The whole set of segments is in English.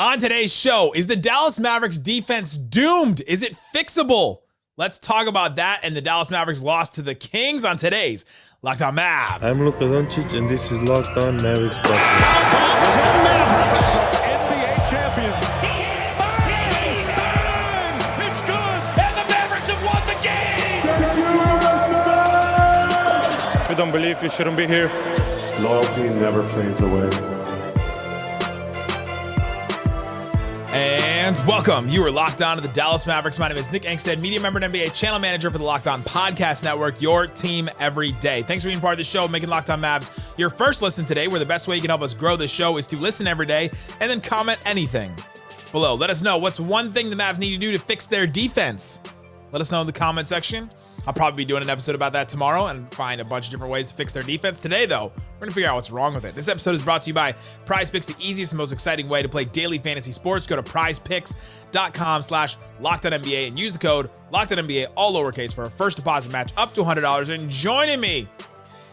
On today's show, is the Dallas Mavericks defense doomed? Is it fixable? Let's talk about that and the Dallas Mavericks loss to the Kings on today's Locked On Mavs. I'm Luka Doncic, and this is Locked On Mavericks. Mavericks, NBA champions. Bang! It's good, and the Mavericks have won the game. If you don't believe, you shouldn't be here. Loyalty never fades away. And welcome. You are locked on to the Dallas Mavericks. My name is Nick Angstadt, media member and NBA channel manager for the Locked On Podcast Network, your team every day. Thanks for being part of the show, making Locked On Mavs your first listen today, where the best way you can help us grow the show is to listen every day and then comment anything below. Let us know what's one thing the Mavs need to do to fix their defense. Let us know in the comment section. I'll probably be doing an episode about that tomorrow and find a bunch of different ways to fix their defense. Today, though, we're going to figure out what's wrong with it. This episode is brought to you by PrizePicks, the easiest and most exciting way to play daily fantasy sports. Go to prizepicks.com/LockedOnNBA and use the code LockedOnNBA, all lowercase, for a first deposit match up to $100. And joining me,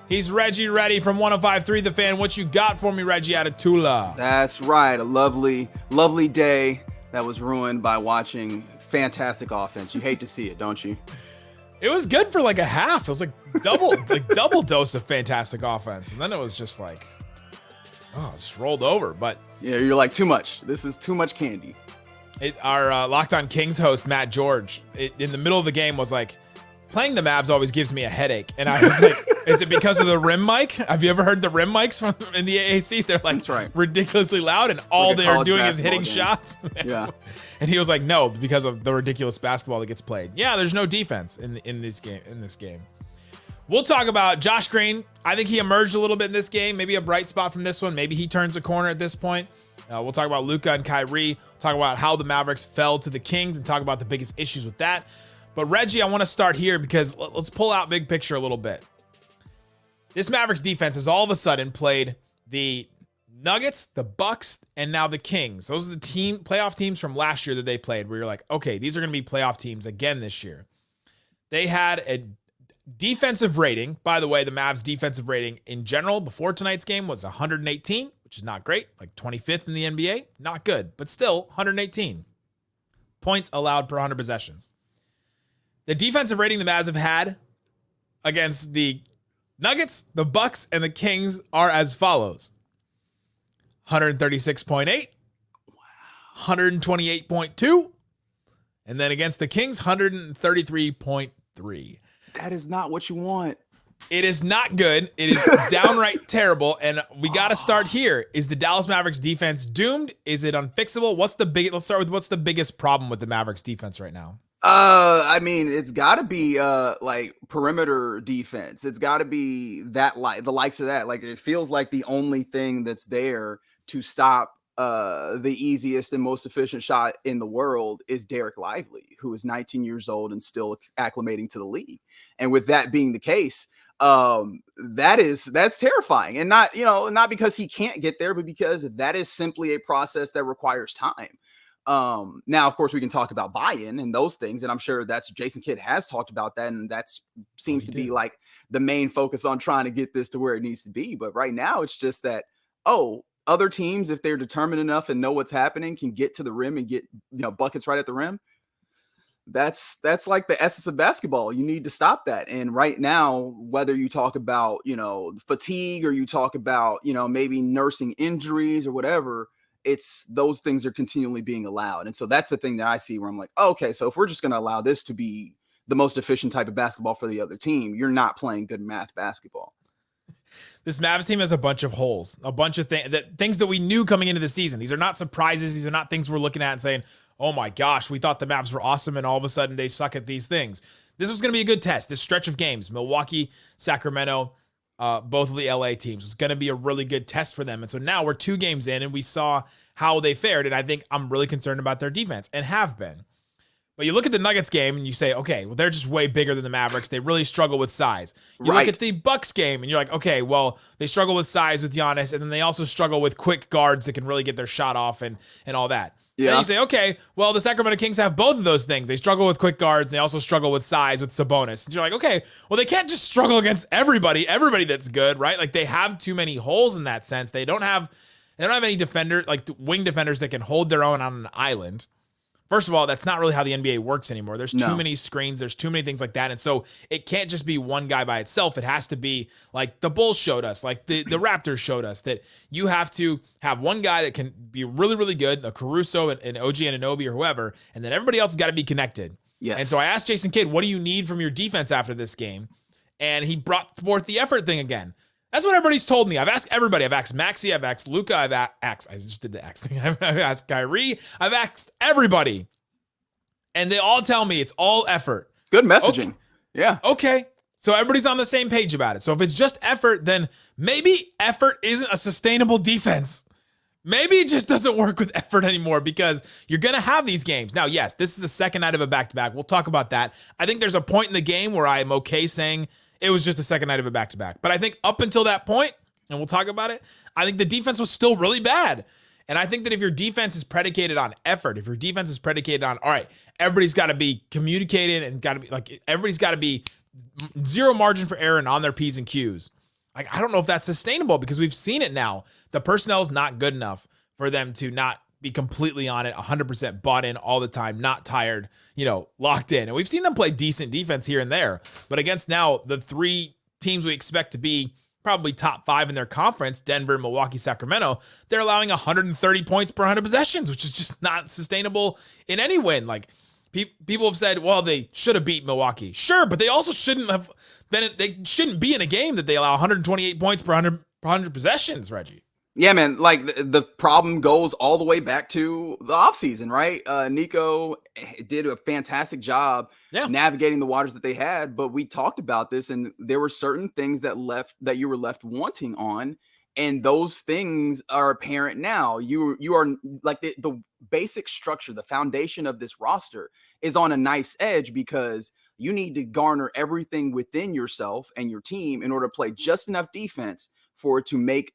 he's Reggie Ready from 105.3 The Fan. What you got for me, Reggie Adetula? That's right. A lovely, lovely day that was ruined by watching fantastic offense. You hate to see it, don't you? It was good for like a half. It was like double dose of fantastic offense. And then it was just like, oh, just rolled over. But yeah, you're like, too much. This is too much candy. Our Locked On Kings host, Matt George, in the middle of the game was like, playing the Mavs always gives me a headache. And I was like, is it because of the rim mic? Have you ever heard the rim mics from in the AAC? They're like ridiculously loud, and all like they're doing is hitting shots. Yeah. And he was like, no, because of the ridiculous basketball that gets played. Yeah, there's no defense in this game. We'll talk about Josh Green. I think he emerged a little bit in this game. Maybe a bright spot from this one. Maybe he turns a corner at this point. We'll talk about Luka and Kyrie. Talk about how the Mavericks fell to the Kings and talk about the biggest issues with that. But Reggie, I want to start here because let's pull out big picture a little bit. This Mavericks defense has all of a sudden played the Nuggets, the Bucks, and now the Kings. Those are the playoff teams from last year that they played, where you're like, okay, these are going to be playoff teams again this year. They had a defensive rating. By the way, the Mavs defensive rating in general before tonight's game was 118, which is not great, like 25th in the NBA. Not good, but still 118 points allowed per 100 possessions. The defensive rating the Mavs have had against the Nuggets, the Bucks, and the Kings are as follows: 136.8, 128.2, and then against the Kings, 133.3. That is not what you want. It is not good. It is downright terrible, and we got to start here. Is the Dallas Mavericks defense doomed? Is it unfixable? Let's start with what's the biggest problem with the Mavericks defense right now? I mean, it's got to be like perimeter defense. It's got to be the likes of that. Like, it feels like the only thing that's there to stop the easiest and most efficient shot in the world is Dereck Lively, who is 19 years old and still acclimating to the league. And with that being the case, that's terrifying. And not because he can't get there, but because that is simply a process that requires time. Now, of course, we can talk about buy-in and those things, and I'm sure that's Jason Kidd has talked about that, and that seems to be like the main focus on trying to get this to where it needs to be. But right now, it's just that, other teams, if they're determined enough and know what's happening, can get to the rim and get buckets right at the rim. That's like the essence of basketball. You need to stop that. And right now, whether you talk about fatigue or you talk about maybe nursing injuries or whatever, it's those things are continually being allowed. And so that's the thing that I see where I'm like, okay, so if we're just going to allow this to be the most efficient type of basketball for the other team, you're not playing good math basketball. This Mavs team has a bunch of holes, a bunch of things that we knew coming into the season. These are not surprises. These are not things we're looking at and saying, oh my gosh, we thought the Mavs were awesome and all of a sudden they suck at these things. This was going to be a good test. This stretch of games, Milwaukee, Sacramento, both of the LA teams, was going to be a really good test for them. And so now we're 2 games in and we saw how they fared. And I think I'm really concerned about their defense and have been. But you look at the Nuggets game and you say, okay, well, they're just way bigger than the Mavericks. They really struggle with size. You look at the Bucks game and you're like, okay, well, they struggle with size with Giannis, and then they also struggle with quick guards that can really get their shot off and all that. Yeah. And you say, okay, well, the Sacramento Kings have both of those things. They struggle with quick guards, and they also struggle with size with Sabonis. And you're like, okay, well, they can't just struggle against everybody that's good, right? Like, they have too many holes in that sense. They don't have They don't have any defender, like wing defenders that can hold their own on an island. First of all, that's not really how the NBA works anymore. There's too many screens. There's too many things like that. And so it can't just be one guy by itself. It has to be like the Bulls showed us, like the Raptors showed us, that you have to have one guy that can be really, really good, a Caruso and OG Anunoby or whoever, and then everybody else has got to be connected. Yes. And so I asked Jason Kidd, what do you need from your defense after this game? And he brought forth the effort thing again. That's what everybody's told me. I've asked everybody. I've asked Maxey. I've asked Luka. I just did the X thing. I've asked Kyrie. I've asked everybody. And they all tell me it's all effort. Good messaging. Okay. Yeah. Okay. So everybody's on the same page about it. So if it's just effort, then maybe effort isn't a sustainable defense. Maybe it just doesn't work with effort anymore because you're going to have these games. Now, yes, this is the second night of a back-to-back. We'll talk about that. I think there's a point in the game where I am okay saying it was just the second night of a back-to-back. But I think up until that point, and we'll talk about it, I think the defense was still really bad. And I think that if your defense is predicated on effort, if your defense is predicated on, all right, everybody's got to be communicated and got to be like, everybody's got to be zero margin for error and on their P's and Q's. Like, I don't know if that's sustainable because we've seen it now. The personnel is not good enough for them to not be completely on it, 100% bought in all the time, not tired, locked in. And we've seen them play decent defense here and there. But against now the three teams we expect to be probably top 5 in their conference, Denver, Milwaukee, Sacramento, they're allowing 130 points per 100 possessions, which is just not sustainable in any win. Like, people have said, well, they should have beat Milwaukee. Sure, but they also shouldn't have been. They shouldn't be in a game that they allow 128 points per 100 possessions, Reggie. Yeah, man. Like the problem goes all the way back to the offseason, right? Nico did a fantastic job navigating the waters that they had, but we talked about this, and there were certain things that you were left wanting on, and those things are apparent now. You are like the basic structure, the foundation of this roster is on a knife's edge because you need to garner everything within yourself and your team in order to play just enough defense for it to make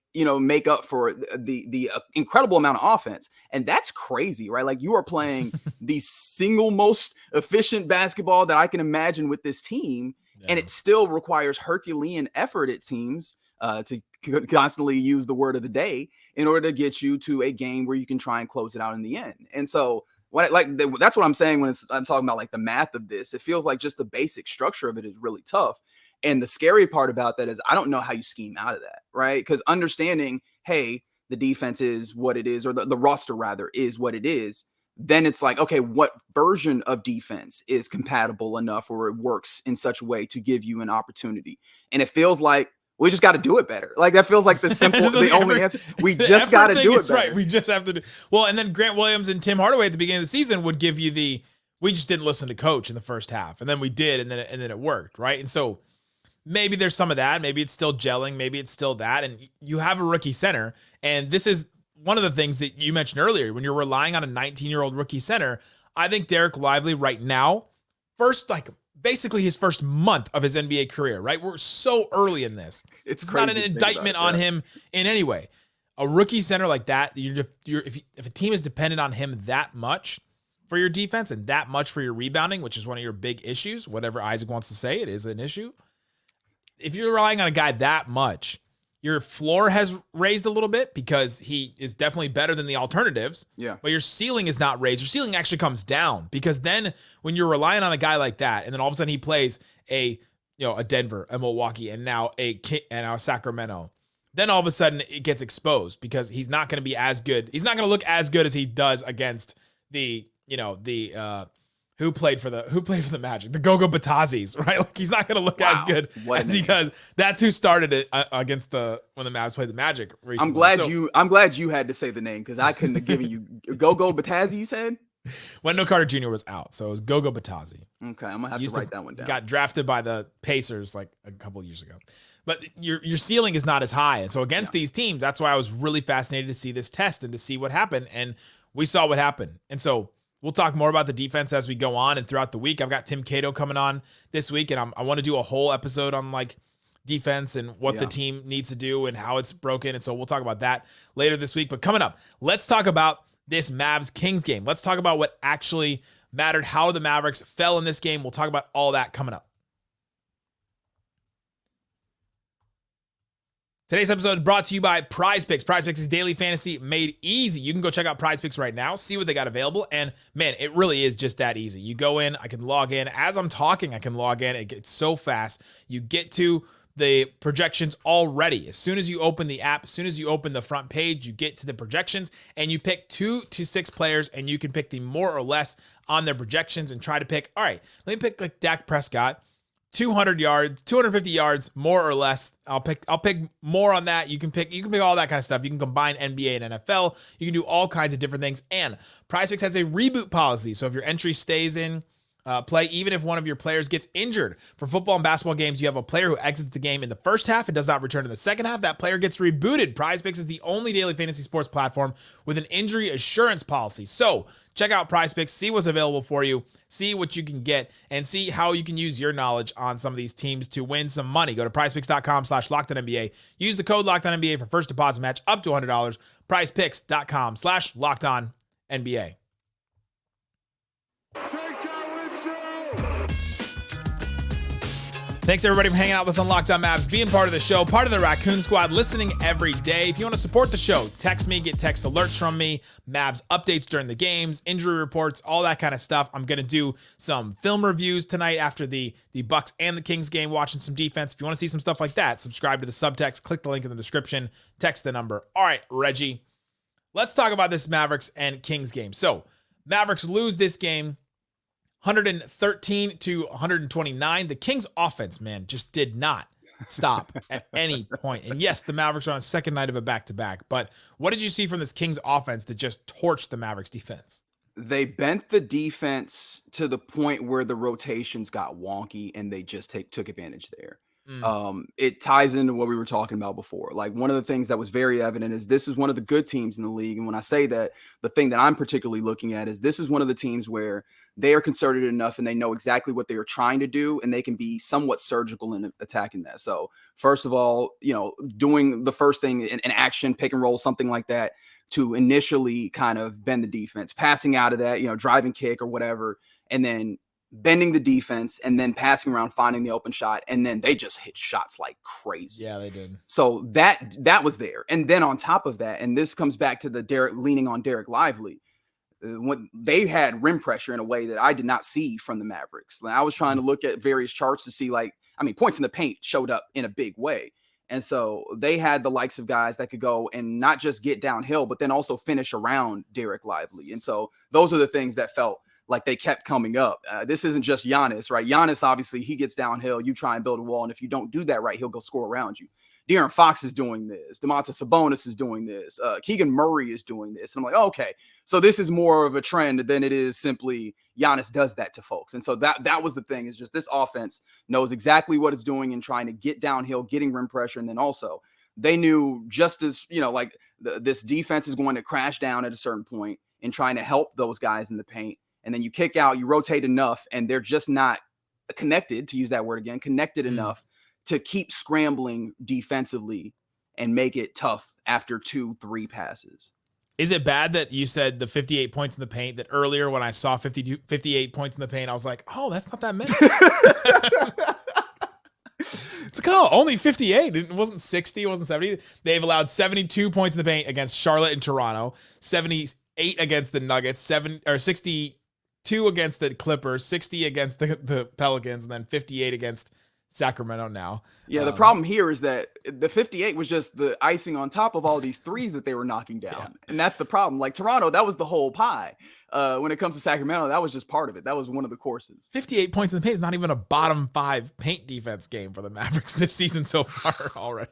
up for the incredible amount of offense. And that's crazy, right? Like, you are playing the single most efficient basketball that I can imagine with this team. Yeah. And it still requires Herculean effort, it seems, to constantly use the word of the day in order to get you to a game where you can try and close it out in the end. And so that's what I'm saying when I'm talking about like the math of this. It feels like just the basic structure of it is really tough. And the scary part about that is I don't know how you scheme out of that, right? Because understanding, hey, the defense is what it is, or the roster rather is what it is, then it's like, okay, what version of defense is compatible enough or it works in such a way to give you an opportunity? And it feels like we just got to do it better. Like, that feels like the simple, the only answer. We just got to do it better. Right. We just have to do. Well, and then Grant Williams and Tim Hardaway at the beginning of the season would give you we just didn't listen to coach in the first half, and then we did, and then it worked, right? And so maybe there's some of that. Maybe it's still gelling. Maybe it's still that. And you have a rookie center. And this is one of the things that you mentioned earlier. When you're relying on a 19-year-old rookie center, I think Dereck Lively right now, basically his first month of his NBA career, right? We're so early in this. It's not an indictment on him in any way. A rookie center like that, if a team is dependent on him that much for your defense and that much for your rebounding, which is one of your big issues, whatever Isaac wants to say, it is an issue. If you're relying on a guy that much, your floor has raised a little bit because he is definitely better than the alternatives. Yeah. But your ceiling is not raised. Your ceiling actually comes down because then when you're relying on a guy like that, and then all of a sudden he plays a Denver, a Milwaukee, and now a Sacramento, then all of a sudden it gets exposed because he's not going to be as good. He's not going to look as good as he does against who played for the Magic, the Gogo Batazis, right? Like, he's not going to look as good as he does. That's who started it against when the Mavs played the Magic recently. I'm glad you had to say the name because I couldn't have given you Gogo Batazzi. You said Wendell Carter Jr. was out, so it was Gogo Batazzi. Okay, I'm gonna have to write that one down. Got drafted by the Pacers like a couple of years ago, but your ceiling is not as high, and so against these teams, that's why I was really fascinated to see this test and to see what happened, and we saw what happened, and so. We'll talk more about the defense as we go on and throughout the week. I've got Tim Cato coming on this week, and I want to do a whole episode on like defense and what the team needs to do and how it's broken. And so we'll talk about that later this week. But coming up, let's talk about this Mavs Kings game. Let's talk about what actually mattered, how the Mavericks fell in this game. We'll talk about all that coming up. Today's episode is brought to you by Prize Picks. Prize Picks is daily fantasy made easy. You can go check out Prize Picks right now, see what they got available, and man, it really is just that easy. You go in, I can log in. As I'm talking, I can log in. It gets so fast. You get to the projections already. As soon as you open the app, as soon as you open the front page, you get to the projections, and you pick 2 to 6 players, and you can pick the more or less on their projections and try to pick, all right, let me pick like Dak Prescott. 200 yards, 250 yards, more or less. I'll pick more on that. You can pick all that kind of stuff. You can combine NBA and NFL. You can do all kinds of different things. And PrizePicks has a reboot policy. So if your entry stays in play, even if one of your players gets injured. For football and basketball games, you have a player who exits the game in the first half and does not return in the second half. That player gets rebooted. PrizePicks is the only daily fantasy sports platform with an injury assurance policy. So check out PrizePicks, see what's available for you, see what you can get, and see how you can use your knowledge on some of these teams to win some money. Go to prizepicks.com/LockedOnNBA. Use the code LockedOnNBA for first deposit match up to $100. prizepicks.com/LockedOnNBA. Thanks everybody for hanging out with us on Locked On Mavs, being part of the show, part of the Raccoon Squad, listening every day. If you want to support the show, text me, get text alerts from me, Mavs updates during the games, injury reports, all that kind of stuff. I'm going to do some film reviews tonight after the Bucks and the Kings game, watching some defense. If you want to see some stuff like that, subscribe to the subtext, click the link in the description, text the number. All right, Reggie, let's talk about this Mavericks and Kings game. So Mavericks lose this game 113 to 129. The Kings offense, man, just did not stop at any point. And yes, the Mavericks are on a second night of a back-to-back, but what did you see from this Kings offense that just torched the Mavericks defense? They bent the defense to the point where the rotations got wonky and they just took advantage there. It ties into what we were talking about before. Like, one of the things that was very evident is this is one of the good teams in the league. And when I say that, the thing that I'm particularly looking at is this is one of the teams where they are concerted enough and they know exactly what they are trying to do, and they can be somewhat surgical in attacking that. So first of all, doing the first thing in action, pick and roll, something like that, to initially kind of bend the defense, passing out of that, driving kick or whatever, and then bending the defense and then passing around, finding the open shot. And then they just hit shots like crazy. Yeah, they did. So that was there. And then on top of that, and this comes back to the leaning on Dereck Lively, when they had rim pressure in a way that I did not see from the Mavericks. I was trying to look at various charts to see, points in the paint showed up in a big way. And so they had the likes of guys that could go and not just get downhill, but then also finish around Dereck Lively. And so those are the things that felt like they kept coming up. This isn't just Giannis, right? Giannis, obviously, he gets downhill. You try and build a wall, and if you don't do that right, he'll go score around you. De'Aaron Fox is doing this. Domantas Sabonis is doing this. Keegan Murray is doing this. And I'm like, okay, so this is more of a trend than it is simply Giannis does that to folks. And so that was the thing, is just this offense knows exactly what it's doing and trying to get downhill, getting rim pressure. And then also they knew just as, this defense is going to crash down at a certain point and trying to help those guys in the paint. And then you kick out, you rotate enough, and they're just not connected, to use that word again, connected enough to keep scrambling defensively and make it tough after 2-3 passes. Is it bad that you said the 58 points in the paint, that earlier when I saw 58 points in the paint, I was like, oh, that's not that many. It's like, oh, only 58. It wasn't 60. It wasn't 70. They've allowed 72 points in the paint against Charlotte and Toronto, 78 against the Nuggets, 62 against the Clippers, 60 against the Pelicans, and then 58 against Sacramento now. Yeah, the problem here is that the 58 was just the icing on top of all these threes that they were knocking down. Yeah. And that's the problem. Like Toronto, that was the whole pie. When it comes to Sacramento, that was just part of it. That was one of the courses. 58 points in the paint is not even a bottom 5 paint defense game for the Mavericks this season so far already.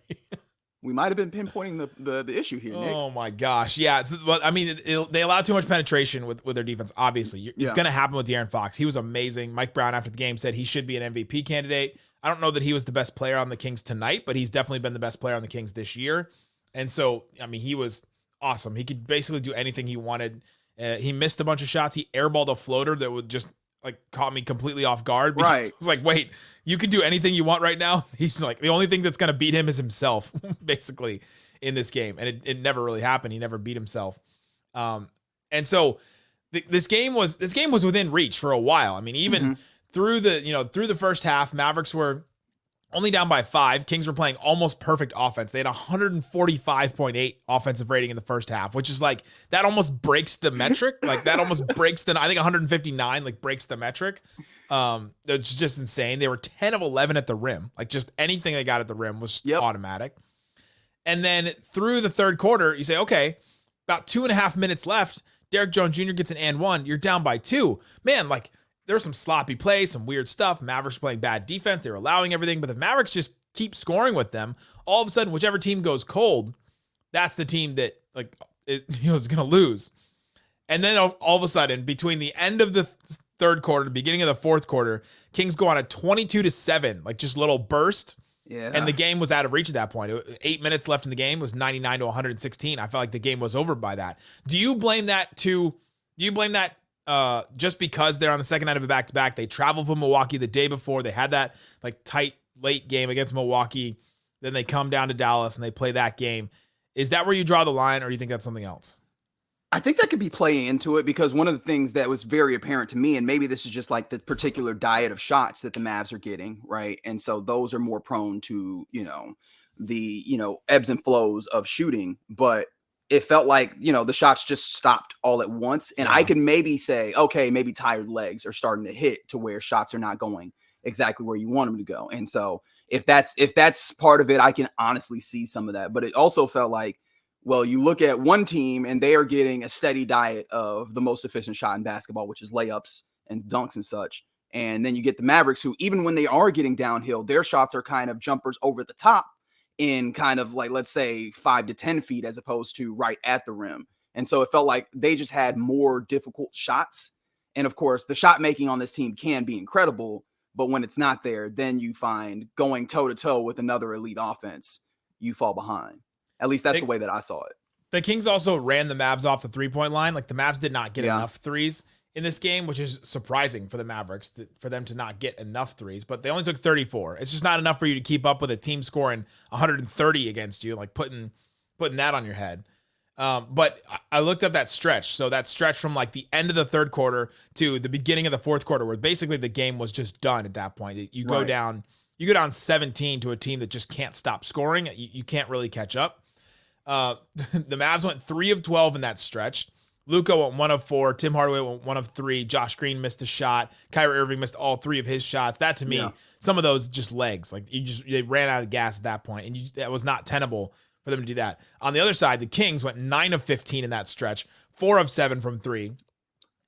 We might have been pinpointing the issue here, Nick. Oh my gosh. Yeah. They allow too much penetration with their defense. Obviously, it's going to happen with De'Aaron Fox. He was amazing. Mike Brown after the game said he should be an MVP candidate. I don't know that he was the best player on the Kings tonight, but he's definitely been the best player on the Kings this year. And so, he was awesome. He could basically do anything he wanted. He missed a bunch of shots. He airballed a floater that would just caught me completely off guard. Because I was like, wait, you can do anything you want right now? He's like, the only thing that's going to beat him is himself, basically, in this game. And it never really happened. He never beat himself. And so this game was within reach for a while. Even through the first half, Mavericks were only down by 5. Kings were playing almost perfect offense. They had 145.8 offensive rating in the first half, which is like, that almost breaks the metric. Like that almost breaks I think 159 like breaks the metric. It's just insane. They were 10 of 11 at the rim. Like just anything they got at the rim was automatic. And then through the third quarter, you say, okay, about 2.5 minutes left. Derrick Jones Jr. gets an and 1. You're down by 2. Man, like, there was some sloppy plays, some weird stuff. Mavericks playing bad defense. They were allowing everything, but the Mavericks just keep scoring with them. All of a sudden, whichever team goes cold, that's the team that is going to lose. And then all of a sudden, between the end of the third quarter, the beginning of the fourth quarter, Kings go on a 22-7, like just little burst. Yeah. And the game was out of reach at that point. 8 minutes left in the game. It was 99-116. I felt like the game was over by that. Do you blame that just because they're on the second night of a back-to-back? They traveled from Milwaukee the day before. They had that like tight late game against Milwaukee. Then they come down to Dallas and they play that game. Is that where you draw the line, or do you think that's something else? I think that could be playing into it, because one of the things that was very apparent to me, and maybe this is just like the particular diet of shots that the Mavs are getting, right? And so those are more prone to, the ebbs and flows of shooting, but it felt like, the shots just stopped all at once. And I can maybe say, okay, maybe tired legs are starting to hit to where shots are not going exactly where you want them to go. And so if that's part of it, I can honestly see some of that. But it also felt like, well, you look at one team and they are getting a steady diet of the most efficient shot in basketball, which is layups and dunks and such. And then you get the Mavericks, who, even when they are getting downhill, their shots are kind of jumpers over the top in kind of like, let's say 5 to 10 feet, as opposed to right at the rim. And so it felt like they just had more difficult shots. And of course, the shot making on this team can be incredible, but when it's not there, then you find going toe to toe with another elite offense, you fall behind. At least that's the way that I saw it. The Kings also ran the Mavs off the 3-point line. Like, the Mavs did not get enough threes in this game, which is surprising for the Mavericks, for them to not get enough threes, but they only took 34. It's just not enough for you to keep up with a team scoring 130 against you, like putting that on your head. But I looked up that stretch. So that stretch from like the end of the third quarter to the beginning of the fourth quarter, where basically the game was just done at that point. You go down 17 to a team that just can't stop scoring. You can't really catch up. The Mavs went 3 of 12 in that stretch. Luka went 1 of 4. Tim Hardaway went 1 of 3. Josh Green missed a shot. Kyrie Irving missed all 3 of his shots. That, to me, some of those just legs. Like, they ran out of gas at that point, and that was not tenable for them to do that. On the other side, the Kings went 9 of 15 in that stretch, 4 of 7 from 3,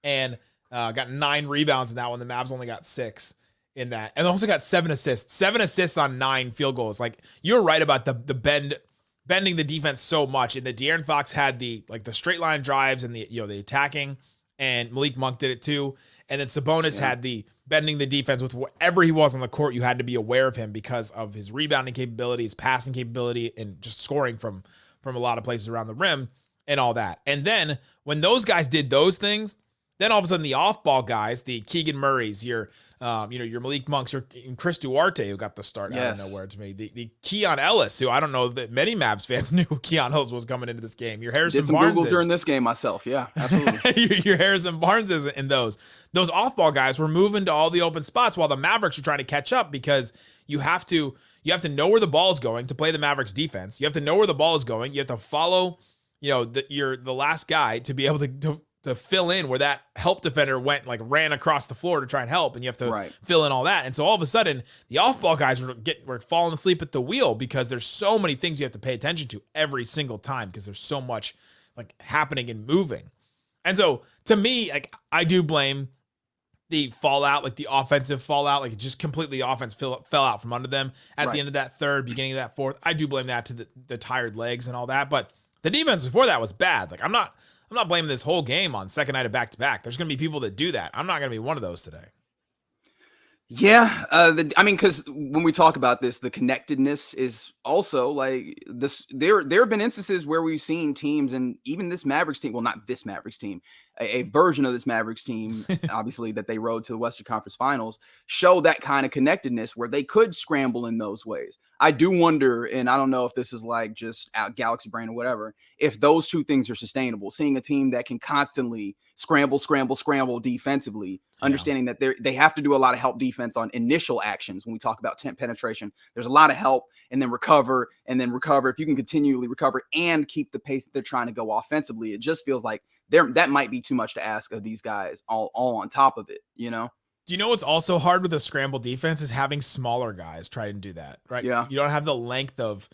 and got 9 rebounds in that one. The Mavs only got 6 in that, and also got 7 assists. 7 assists on 9 field goals. Like, you're right about the bending the defense so much, and the De'Aaron Fox had the straight line drives and the attacking, and Malik Monk did it too. And then Sabonis had the bending the defense with whatever he was on the court. You had to be aware of him because of his rebounding capability, his passing capability, and just scoring from a lot of places around the rim and all that. And then when those guys did those things, then all of a sudden the off-ball guys, the Keegan Murrays, your Malik Monks, or Chris Duarte, who got the start out of nowhere to me. The Keon Ellis, who I don't know that many Mavs fans knew Keon Ellis was coming into this game. Your Harrison Did some Barnes Googles during this game myself. Yeah, absolutely. your Harrison Barnes is in those off-ball guys were moving to all the open spots while the Mavericks were trying to catch up, because you have to know where the ball is going to play the Mavericks defense. You have to know where the ball is going. You have to follow, the last guy to be able to fill in where that help defender ran across the floor to try and help, and you have to fill in all that. And so all of a sudden, the off-ball guys were falling asleep at the wheel, because there's so many things you have to pay attention to every single time, because there's so much happening and moving. And so to me, I do blame the fallout, the offensive fallout, just completely offense fell out from under them at the end of that third, beginning of that fourth. I do blame that to the tired legs and all that, but the defense before that was bad. I'm not blaming this whole game on second night of back-to-back. There's going to be people that do that. I'm not going to be one of those today. Yeah. Because when we talk about this, the connectedness is also this. There have been instances where we've seen teams, and even this Mavericks team, well, not this Mavericks team, a version of this Mavericks team, obviously, that they rode to the Western Conference Finals, show that kind of connectedness where they could scramble in those ways. I do wonder, and I don't know if this is like just out Galaxy brain or whatever, if those two things are sustainable. Seeing a team that can constantly scramble defensively, understanding that they have to do a lot of help defense on initial actions. When we talk about temp penetration, there's a lot of help and then recover. If you can continually recover and keep the pace that they're trying to go offensively, it just feels like that might be too much to ask of these guys all on top of it, you know? Do you know what's also hard with a scramble defense is having smaller guys try and do that, right? Yeah. You don't have the length of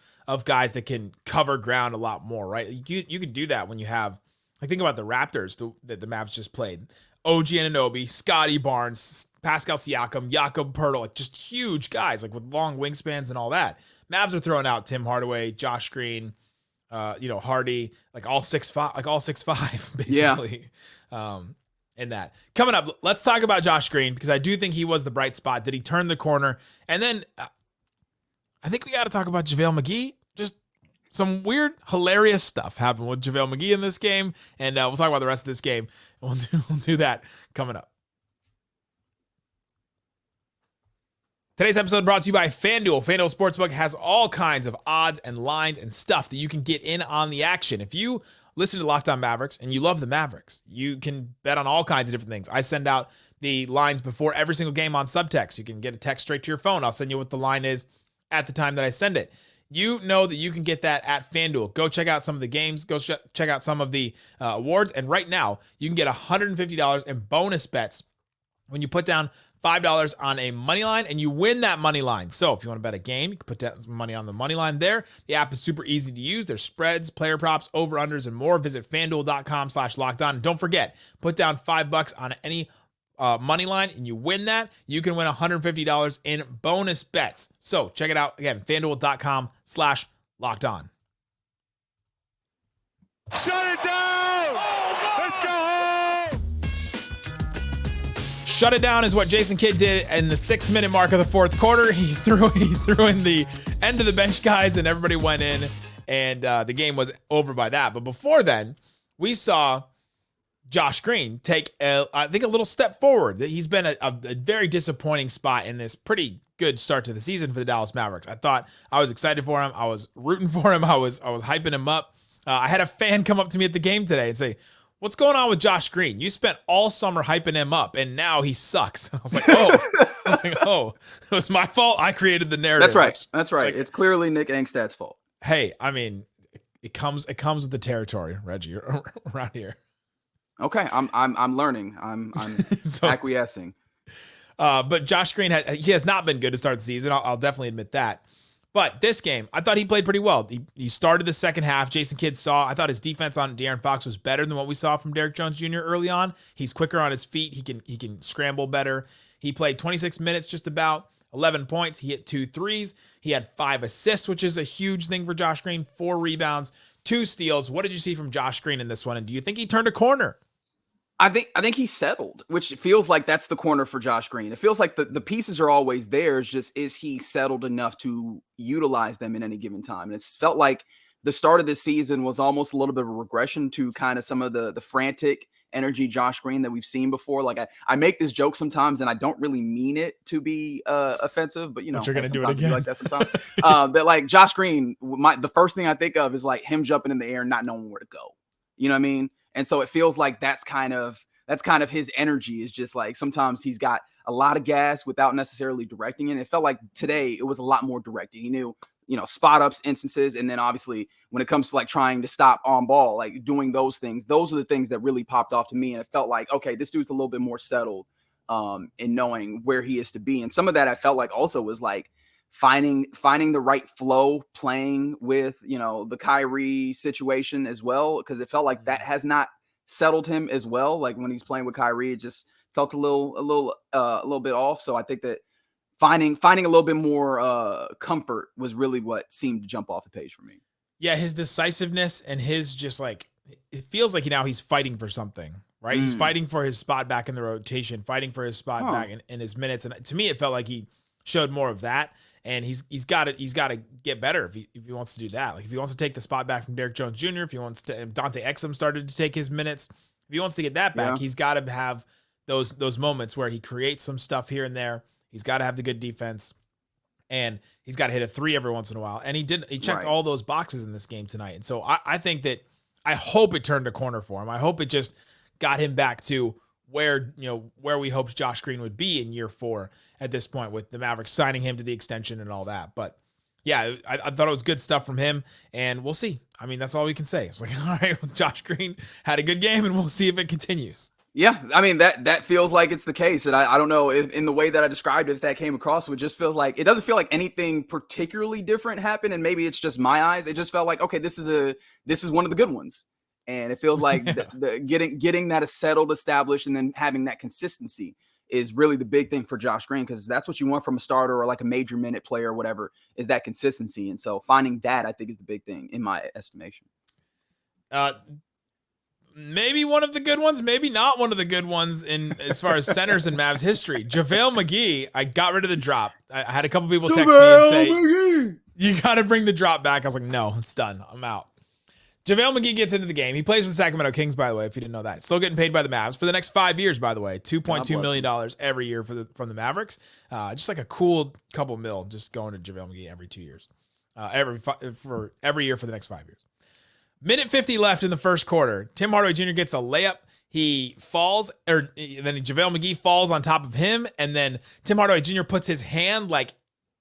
guys that can cover ground a lot more, right? You can do that when you have, like, think about the Raptors that the Mavs just played. OG Anunoby, Scotty Barnes, Pascal Siakam, Jakob Poeltl, like just huge guys, like with long wingspans and all that. Mavs are throwing out Tim Hardaway, Josh Green, Hardy, like all 6'5", basically. Yeah. In that. Coming up, let's talk about Josh Green, because I do think he was the bright spot. Did he turn the corner? And then I think we got to talk about JaVale McGee. Just some weird, hilarious stuff happened with JaVale McGee in this game, and we'll talk about the rest of this game. We'll do that coming up. Today's episode brought to you by FanDuel. FanDuel Sportsbook has all kinds of odds and lines and stuff that you can get in on the action. If you listen to Locked On Mavericks and you love the Mavericks, you can bet on all kinds of different things. I send out the lines before every single game on subtext. You can get a text straight to your phone. I'll send you what the line is at the time that I send it. You know that you can get that at FanDuel. Go check out some of the games. Go check out some of the awards. And right now, you can get $150 in bonus bets when you put down $5 on a money line and you win that money line. So if you want to bet a game, you can put down some money on the money line there. The app is super easy to use. There's spreads, player props, over-unders, and more. Visit FanDuel.com/lockedon. And don't forget, put down $5 on any money line and you win that. You can win $150 in bonus bets. So check it out. Again, FanDuel.com/lockedon. Shut it down! Let's go home! Shut it down is what Jason Kidd did in the 6-minute mark of the fourth quarter. He threw in the end of the bench guys and everybody went in, and the game was over by that. But before then, we saw Josh Green take, I think, a little step forward. He's been a very disappointing spot in this pretty good start to the season for the Dallas Mavericks. I was excited for him. I was rooting for him. I was hyping him up. I had a fan come up to me at the game today and say, "What's going on with Josh Green? You spent all summer hyping him up, and now he sucks." I was like, oh, it was my fault. I created the narrative. That's right. It's clearly Nick Angstadt's fault. Hey, I mean, it comes with the territory, Reggie, around here. Okay, I'm learning. I'm acquiescing. But Josh Green has not been good to start the season. I'll definitely admit that. But this game, I thought he played pretty well. He started the second half. Jason Kidd I thought his defense on De'Aaron Fox was better than what we saw from Derrick Jones Jr. early on. He's quicker on his feet. He can scramble better. He played 26 minutes, just about 11 points. He hit 2 threes. He had 5 assists, which is a huge thing for Josh Green. 4 rebounds, 2 steals. What did you see from Josh Green in this one? And do you think he turned a corner? I think he settled, which feels like that's the corner for Josh Green. It feels like the pieces are always there. It's just, is he settled enough to utilize them in any given time? And it's felt like the start of this season was almost a little bit of a regression to kind of some of the frantic energy Josh Green that we've seen before. Like I make this joke sometimes and I don't really mean it to be offensive, but you're going to do it again like that sometimes. That like Josh Green, the first thing I think of is like him jumping in the air and not knowing where to go. You know what I mean? And so it feels like that's kind of his energy, is just like sometimes he's got a lot of gas without necessarily directing it. It felt like today it was a lot more directed. He knew, spot ups instances. And then obviously when it comes to like trying to stop on ball, like doing those things, those are the things that really popped off to me. And it felt like, okay, this dude's a little bit more settled in knowing where he is to be. And some of that I felt like also was like finding the right flow, playing with, the Kyrie situation as well. Because it felt like that has not settled him as well. Like when he's playing with Kyrie, it just felt a little bit off. So I think that finding a little bit more comfort was really what seemed to jump off the page for me. Yeah, his decisiveness and his just like, it feels like now he's fighting for something, right? He's fighting for his spot back in the rotation, fighting for his spot back in his minutes. And to me, it felt like he showed more of that. And he's got to get better if he wants to do that. Like if he wants to take the spot back from Derrick Jones Jr., if he wants to, Dante Exum started to take his minutes. If he wants to get that back, Yeah. he's got to have those moments where he creates some stuff here and there. He's got to have the good defense, and he's got to hit a three every once in a while. And he checked all those boxes in this game tonight. And so I think that I hope it turned a corner for him. I hope it just got him back to where we hoped Josh Green would be in year 4 at this point, with the Mavericks signing him to the extension and all that. But yeah, I thought it was good stuff from him, and we'll see. I mean, that's all we can say. It's like, all right, well, Josh Green had a good game, and we'll see if it continues. Yeah, I mean, that feels like it's the case. And I don't know if in the way that I described it, if that came across, it just feels like it doesn't feel like anything particularly different happened. And maybe it's just my eyes. It just felt like, okay, this is one of the good ones. And it feels like the getting that settled, established, and then having that consistency is really the big thing for Josh Green, because that's what you want from a starter or like a major minute player or whatever, is that consistency. And so finding that, I think, is the big thing in my estimation. Maybe one of the good ones, maybe not one of the good ones in as far as centers in Mavs history. JaVale McGee, I got rid of the drop. I had a couple people text me and say, you got to bring the drop back. I was like, no, it's done. I'm out. JaVale McGee gets into the game. He plays for the Sacramento Kings, by the way, if you didn't know that. Still getting paid by the Mavs for the next 5 years, by the way. $2.2 million every year from the Mavericks. Just like a cool couple mil just going to JaVale McGee every 2 years. Every year for the next 5 years. Minute 50 left in the first quarter. Tim Hardaway Jr. gets a layup. He falls, then JaVale McGee falls on top of him, and then Tim Hardaway Jr. puts his hand like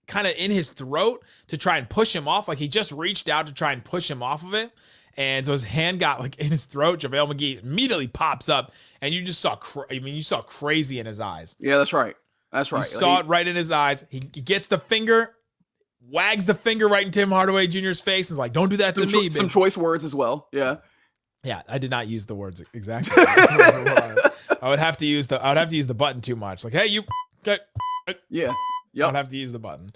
kind of in his throat to try and push him off. Like he just reached out to try and push him off of it. And so his hand got like in his throat. JaVale McGee immediately pops up, and you just saw, you saw crazy in his eyes. Yeah, that's right. That's right. You saw it right in his eyes. He gets the finger, wags the finger right in Tim Hardaway Jr.'s face, and is like, "Don't do that to me." Some choice words as well. Yeah. Yeah, I did not use the words exactly. I would have to use the button too much. Like, hey, you. Okay. Yeah. I would have to use the button.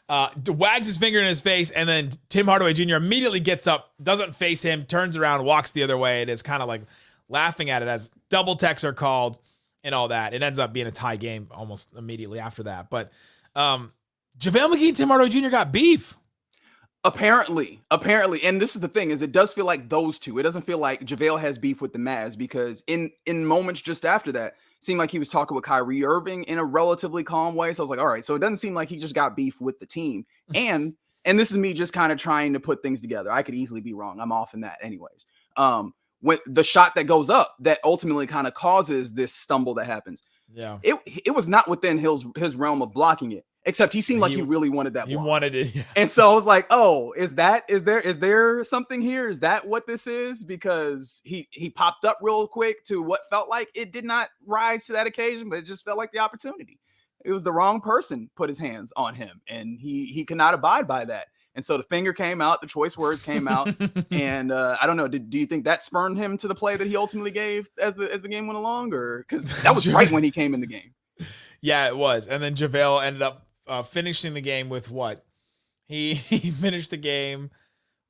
Wags his finger in his face, and then Tim Hardaway Jr. immediately gets up, doesn't face him, turns around, walks the other way, and is kind of like laughing at it as double techs are called and all that. It ends up being a tie game almost immediately after that. But JaVale McGee and Tim Hardaway Jr. got beef. Apparently. And this is the thing, is it does feel like those two. It doesn't feel like JaVale has beef with the Mavs, because in moments just after that, seemed like he was talking with Kyrie Irving in a relatively calm way. So I was like, all right, so it doesn't seem like he just got beef with the team. And this is me just kind of trying to put things together. I could easily be wrong. I'm off in that anyways. When the shot that goes up that ultimately kind of causes this stumble that happens. Yeah. It was not within his realm of blocking it, except he seemed like he really wanted that block. He wanted it. Yeah. And so I was like, oh, is there something here? Is that what this is? Because he popped up real quick to what felt like it did not rise to that occasion, but it just felt like the opportunity. It was the wrong person put his hands on him, and he could not abide by that. And so the finger came out, the choice words came out, and I don't know. Do you think that spurned him to the play that he ultimately gave as the game went along, or because that was right when he came in the game? Yeah, it was. And then JaVale ended up finishing the game with what? He finished the game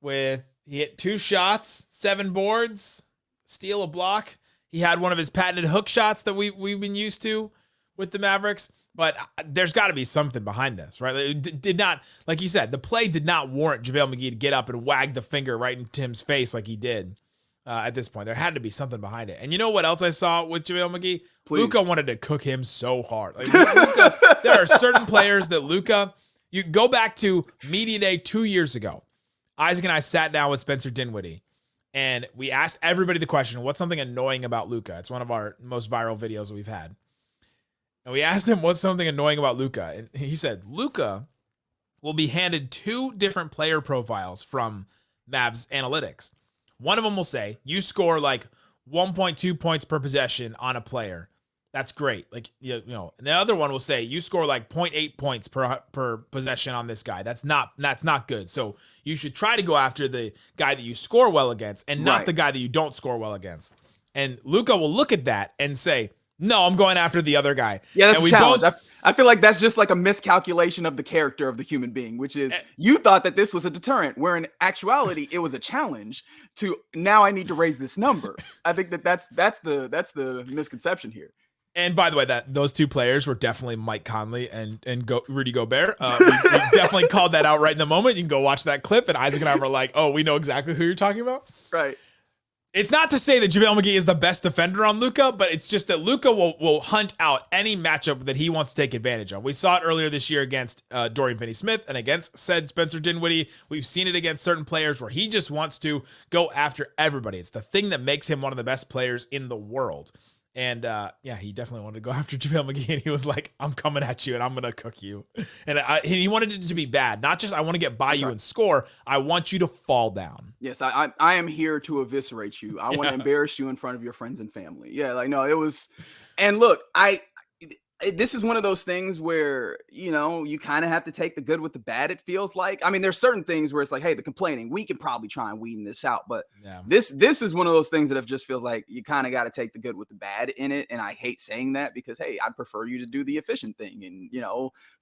with, he hit 2 shots, 7 boards, steal, a block. He had one of his patented hook shots that we've been used to with the Mavericks. But there's got to be something behind this, right? It did not, like you said, the play did not warrant JaVale McGee to get up and wag the finger right in Tim's face like he did at this point. There had to be something behind it. And you know what else I saw with JaVale McGee? Luka wanted to cook him so hard. Like, Luka, there are certain players that Luka, you go back to Media Day 2 years ago. Isaac and I sat down with Spencer Dinwiddie, and we asked everybody the question, what's something annoying about Luka? It's one of our most viral videos that we've had. And we asked him what's something annoying about Luka, and he said Luka will be handed 2 different player profiles from Mavs analytics. One of them will say you score like 1.2 points per possession on a player. That's great. Like, you know, and the other one will say you score like 0.8 points per possession on this guy. That's not good. So you should try to go after the guy that you score well against and not the guy that you don't score well against. And Luka will look at that and say, no, I'm going after the other guy. Yeah, that's and a challenge. I feel like that's just like a miscalculation of the character of the human being, which is you thought that this was a deterrent, where in actuality it was a challenge to now I need to raise this number. I think that's the misconception here. And by the way, those 2 players were definitely Mike Conley and Rudy Gobert. We definitely called that out right in the moment. You can go watch that clip, and Isaac and I were like, "Oh, we know exactly who you're talking about." Right. It's not to say that JaVale McGee is the best defender on Luka, but it's just that Luka will hunt out any matchup that he wants to take advantage of. We saw it earlier this year against Dorian Finney-Smith and against said Spencer Dinwiddie. We've seen it against certain players where he just wants to go after everybody. It's the thing that makes him one of the best players in the world. And he definitely wanted to go after JaVale McGee, and he was like, I'm coming at you, and I'm going to cook you. And he wanted it to be bad. Not just I want to get by you and score. I want you to fall down. Yes, I am here to eviscerate you. I want to embarrass you in front of your friends and family. Yeah, like, no, it was. And look, this is one of those things where, you kind of have to take the good with the bad, it feels like. I mean, there's certain things where it's like, hey, the complaining, we can probably try and weeding this out. But this is one of those things that just feels like you kind of got to take the good with the bad in it. And I hate saying that because, hey, I'd prefer you to do the efficient thing and,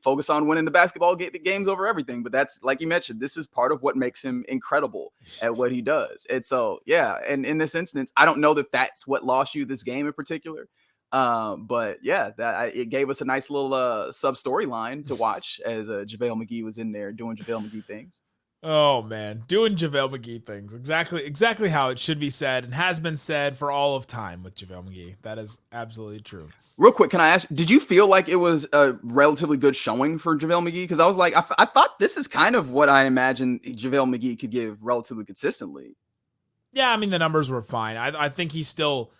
focus on winning the basketball games over everything. But that's, like you mentioned, this is part of what makes him incredible at what he does. And so, and in this instance, I don't know that that's what lost you this game in particular. But it gave us a nice little sub storyline to watch as JaVale McGee was in there doing JaVale McGee things. Oh man, doing JaVale McGee things. Exactly how it should be said and has been said for all of time with JaVale McGee. That is absolutely true. Real quick, can I ask, did you feel like it was a relatively good showing for JaVale McGee? Because I was like, I thought this is kind of what I imagined JaVale McGee could give relatively consistently. Yeah, I mean, the numbers were fine. I think he still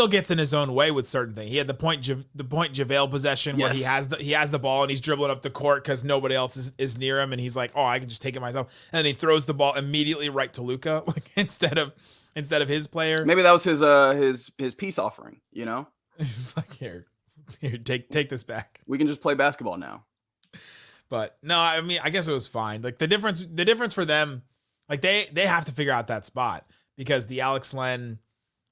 gets in his own way with certain things. He had the point JaVale possession where he has the ball and he's dribbling up the court because nobody else is near him, and he's like, oh, I can just take it myself. And then he throws the ball immediately right to Luka, like instead of his player. Maybe that was his peace offering, He's like, here, take this back. We can just play basketball now. But no, I mean, I guess it was fine. Like the difference for them, like they have to figure out that spot because the Alex Len,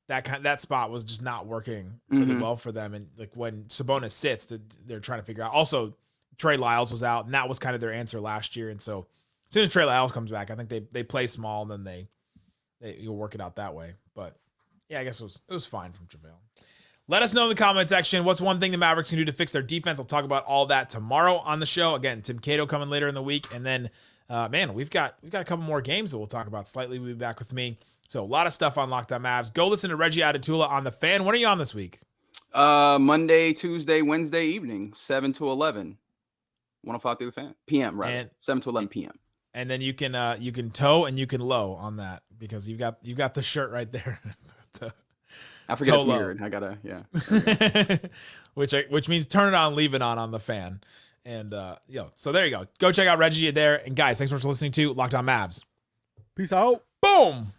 that spot was just not working really well for them. And like when Sabonis sits, they're trying to figure out. Also, Trey Lyles was out, and that was kind of their answer last year. And so as soon as Trey Lyles comes back, I think they play small, and then you'll work it out that way. But yeah, I guess it was fine from JaVale. Let us know in the comment section what's one thing the Mavericks can do to fix their defense. I'll talk about all that tomorrow on the show. Again, Tim Cato coming later in the week, and then we've got a couple more games that we'll talk about. Slightly will be back with me. So a lot of stuff on Locked On Mavs. Go listen to Reggie Adetula on The Fan. When are you on this week? Monday, Tuesday, Wednesday evening, 7 to 11. 105 through The Fan. PM, right? And 7 to 11 p.m. And then you can toe and you can low on that because you've got the shirt right there. I forget it's mirrored. I gotta, which means turn it on, leave it on The Fan. And so there you go. Go check out Reggie there. And guys, thanks so much for listening to Locked On Mavs. Peace out. Boom.